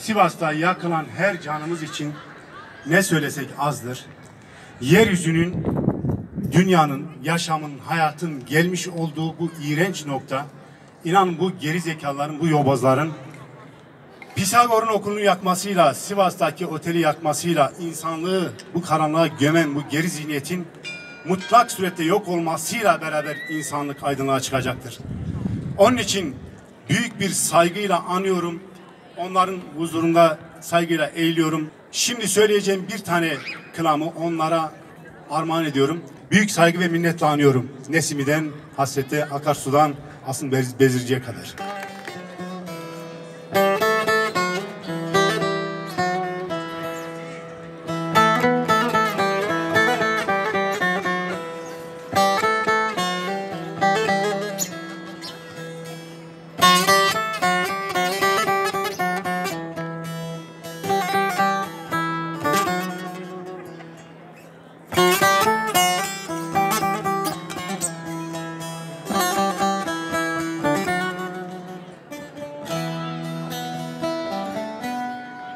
Sivas'ta yakılan her canımız için ne söylesek azdır. Yeryüzünün, dünyanın, yaşamın, hayatın gelmiş olduğu bu iğrenç nokta, inanın bu gerizekalıların, bu yobazların Pisagor'un okulunu yakmasıyla, Sivas'taki oteli yakmasıyla, insanlığı bu karanlığa gömen bu geri zihniyetin mutlak surette yok olmasıyla beraber insanlık aydınlığa çıkacaktır. Onun için büyük bir saygıyla anıyorum, onların huzurunda saygıyla eğiliyorum. Şimdi söyleyeceğim bir tane kılamı onlara armağan ediyorum. Büyük saygı ve minnetle anıyorum. Nesimi'den, Hasret'e, Akarsu'dan, Asım Bezirci'ye kadar.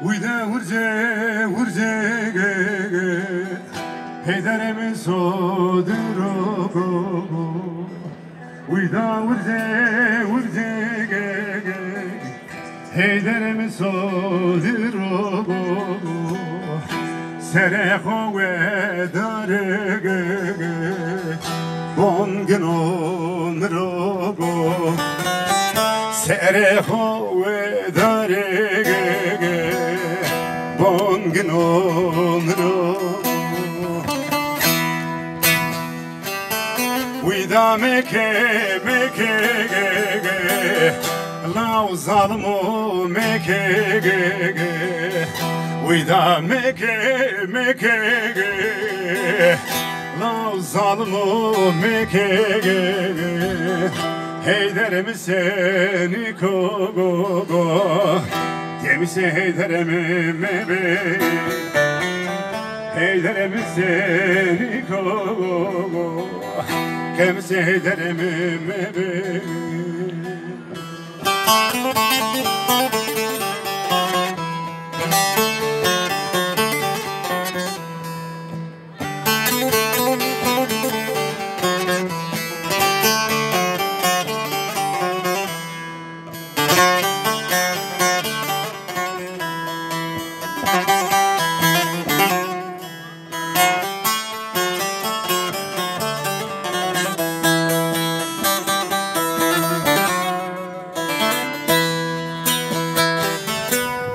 Uyda vurze vurze ge Heyder'e sodur o Uyda vurze vurze ge Heyder'e sodur o Sereho ve dare ge Bongin onro Sereho ve dare ge Bongin onro Uyda meke ge Lao zalmo meke ge Uyda meke ge Lao zalmo meke ge Heyder'im seni ko Gemisi Heyder'im mebe Heyder'im seni ko Gemisi Heyder'im mebe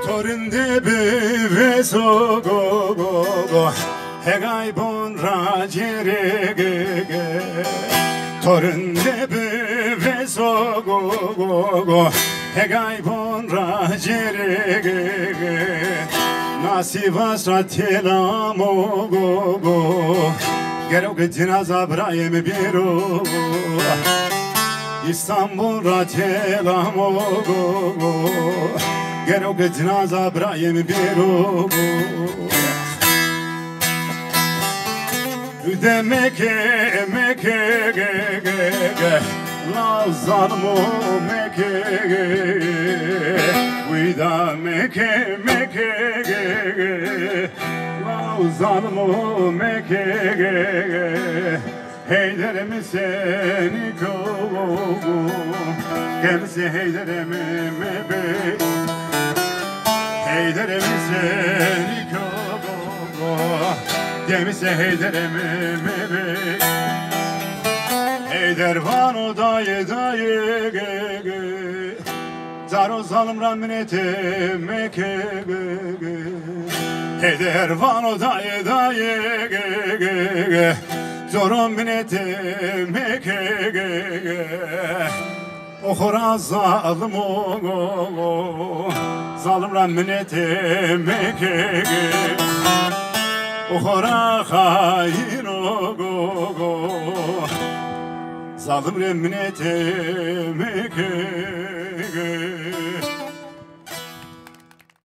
Torinde beve so go Hegay bon rajere ge Torinde beve so go Hegay bon rajere ge Nasivas ratela mo go Gero ge cinaza brayem biro İstanbul ratela mo go Gero ge cinaza brayem biro Üde meke ge Lazan mo meke ge Uyda meke ge Lazan mo meke ge Heyder'im seni ko Gemsi Heyder'im mebe Heyder'im seni ko Gemisi Heyder'im mebe Heyder vano daye ge Zaro zalim ramnete meke ge Heyder vano daye ge Zorom minete meke ge Okhora zalim o Zalim ramnete meke ge Okhora hain o Zalim remnete meke